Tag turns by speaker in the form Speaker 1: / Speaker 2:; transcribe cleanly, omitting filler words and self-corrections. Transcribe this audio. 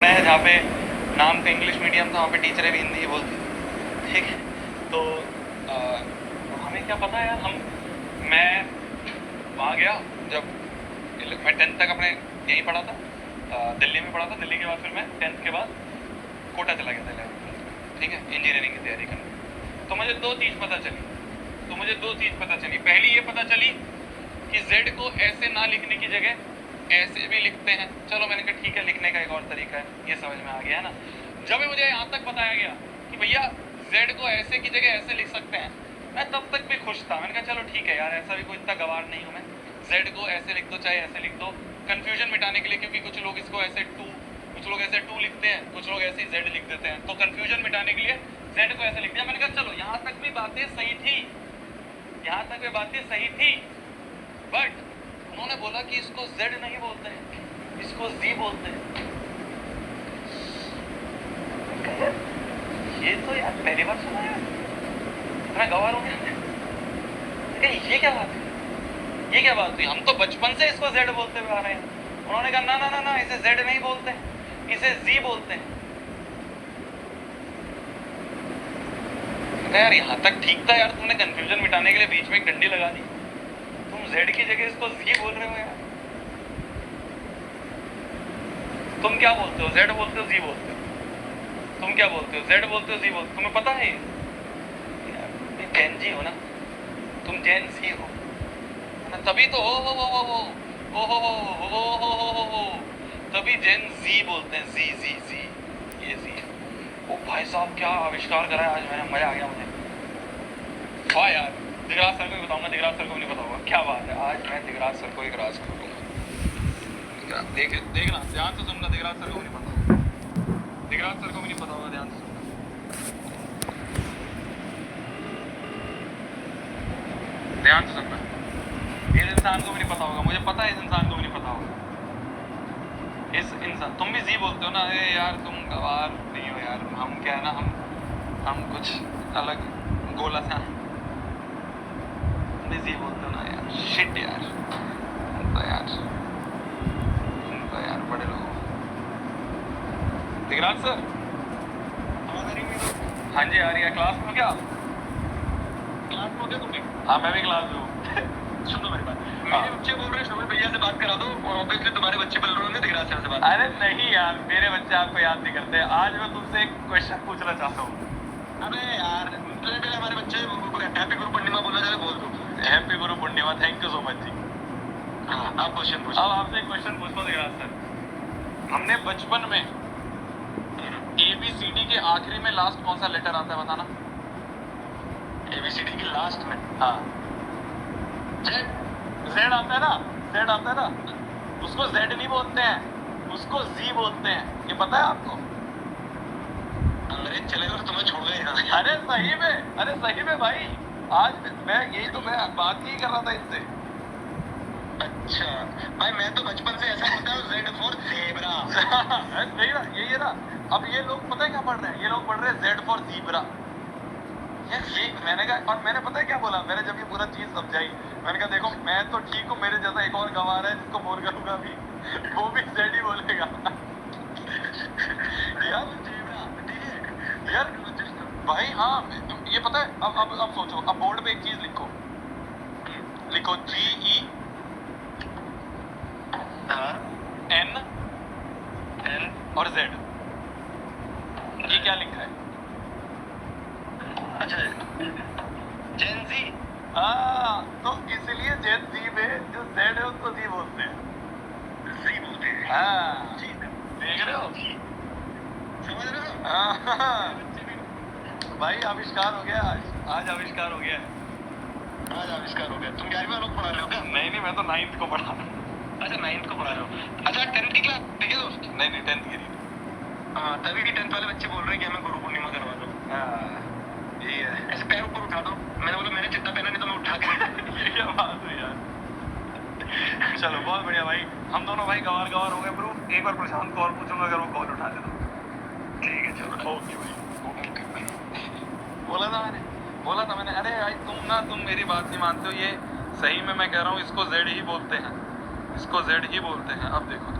Speaker 1: मैं जहाँ पे नाम का इंग्लिश मीडियम था वहाँ पे टीचरें भी हिंदी ही बोलती, ठीक है। तो हमें क्या पता यार, मैं वहाँ गया जब मैं 10th तक अपने यहीं पढ़ा था, दिल्ली में पढ़ा था। दिल्ली के बाद फिर मैं 10th के बाद कोटा चला गया था 11th, ठीक है, इंजीनियरिंग की तैयारी करने। तो मुझे दो चीज़ पता चली। पहली ये पता चली कि Z को ऐसे ना लिखने की जगह ऐसे भी लिखते हैं। चलो मैंने कहा ठीक है, लिखने का एक और तरीका है, ये समझ में आ गया है ना। जब मुझे यहाँ तक बताया गया कि भैया Z को ऐसे की जगह ऐसे लिख सकते हैं, मैं तब तक भी खुश था। मैंने कहा चलो ठीक है यार, ऐसा भी कोई इतना गवार नहीं हूँ मैं, Z को ऐसे लिख दो चाहे ऐसे लिख दो, कन्फ्यूजन मिटाने के लिए। क्योंकि कुछ लोग इसको ऐसे कुछ लोग ऐसे 2 लिखते हैं, कुछ लोग ऐसे ही Z लिख देते हैं, तो कन्फ्यूजन मिटाने के लिए Z को ऐसे लिख दिया। मैंने कहा चलो यहाँ तक भी बातें सही थी, बट उन्होंने बोला कि इसको Z नहीं बोलते हैं, इसको Z बोलते हैं। ये तो यार पहली बार सुना यार, मैं गवार हूँ। ये क्या बात हुई? हम तो बचपन से इसको Z बोलते हुए आ रहे हैं। उन्होंने कहा ना, इसे Z नहीं बोलते हैं, इसे Z बोलते हैं। यार यहाँ तक ठीक था यार, तुमने कंफ्यूजन मिटाने के लिए बीच में एक डंडी लगा दी, तुम Z की जगह इसको Z बोल रहे हो यार। तुम क्या बोलते हो, Z बोलते हो Z बोलते हो? तुम क्या बोलते हो, Z बोलते हो Z बोलते हो? तुम्हें पता है यार, तुम जैन जी हो ना, तुम जैन सी हो ना, तभी तो हो तभी जैन Z बोलते हैं, Z ये Z। ओ भाई साहब क्या आविष्कार करा है आज मैंने, मजा आ गया मुझे। वाह यार, दिगराज सर को भी बताऊंगा, दिगराज सर को भी नहीं पता होगा। क्या बात है, आज मैं दिगराज सर को एक राज करूंगा। देखना ध्यान से सुनना, दिगराज सर को भी नहीं पता, दिगराज सर को भी नहीं पता होगा, ध्यान से सुनना। ध्यान से सुनना, इस इंसान को भी नहीं पता होगा, मुझे पता है इस इंसान को भी नहीं पता होगा। इस इंसान, तुम भी जी बोलते हो ना? अरे यार तुम गवार नहीं हो यार, हम क्या है ना, हम कुछ अलग गोला सा, तुम भी जी बोलते हो ना यार। शिट यार, तो यार बड़े लोग। दिगराज सर, हाँ जी आ रही है। क्लास में हो क्या? क्लास में हो क्या तुम? हाँ मैं भी क्लास में हूँ। सुनो मेरी बात, मेरे बच्चे बोल रहे हैं शोभित भैया से बात करा दो, और ऑब्वियसली तुम्हारे बच्चे बोल रहे होंगे दिगराज सर से बात। अरे नहीं यार, मेरे बच्चे आपको याद नहीं करते। आज मैं तुमसे एक क्वेश्चन पूछना चाहता हूँ। अबे यार पहले हमारे बच्चे हैप्पी गुरु पूर्णिमा बोलना चाहे बोल दो। Happy Guru Purnima, thank you so much जी। हाँ आप क्वेश्चन पूछो। अब आपसे एक क्वेश्चन पूछता हूँ दिगराज सर, हमने बचपन में ABCD के आखिरी में लास्ट कौन सा लेटर आता है बताना? ABCD के लास्ट में? हाँ Z आता है ना, Z आता है ना, उसको Z नहीं बोलते हैं, उसको Z बोलते हैं। ये पता है आपको? अंग्रेज चले गए तो तुम्हें छोड़ गए। अरे सही में भाई, आज मैं यही तो मैं बात ही कर रहा था इससे। अच्छा भाई, मैं तो बचपन से ऐसा बोलता हूँ Z फॉर ज़ेब्रा। नहीं ना, यही है ना। अब ये लोग पता है क्या पढ़ रहे हैं? ये लोग पढ़ रहे हैं Z फॉर ज़ीब्रा। ये मैंने कहा, और मैंने पता है क्या बोला? मैंने जब ये पूरा चीज समझाई, मैंने कहा देखो मैं तो ठीक हूँ, मेरे जैसा एक और गंवार है जिसको बोल करूंगा भी, वो भी Z ही बोलेगा। यार भाई हाँ, ये पता है। अब सोचो, अब बोर्ड पे एक चीज लिखो GE N और Z, ये क्या लिखा है? अच्छा जेन जी। तो इसलिए जेन जी में जो Z है उसको जी बोलते हैं, हाँ देख रहे हो, समझ रहे हो? भाई आविष्कार हो गया आज आविष्कार हो गया। तुम 11वीं लोग पढ़ा रहे हो क्या? नहीं मैं तो 9th को पढ़ा रहा हूँ। अच्छा 9th को पढ़ा रहे हो? अच्छा 10th की क्लास ठीक है दोस्त? नहीं 10th की नहीं। हाँ तभी भी 10th वाले बच्चे बोल रहे हैं कि हमें गुरु पूर्णिमा करवा दो। यही है, ऐसे पैर ऊपर उठा दो। मैंने बोला मैंने चिट्टा पहना नहीं तो मैं उठा के ये क्या बात हुई यार। चलो बहुत बढ़िया भाई, हम दोनों भाई गवार हो गए। प्रूफ एक बार प्रशांत को और पूछूंगा अगर वो कॉल उठा दे तो। ठीक है चलो, ओके भाई। बोला था मैंने, अरे भाई तुम मेरी बात नहीं मानते हो। ये सही में मैं कह रहा हूँ, इसको Z ही बोलते हैं, इसको Z ही बोलते हैं। अब देखो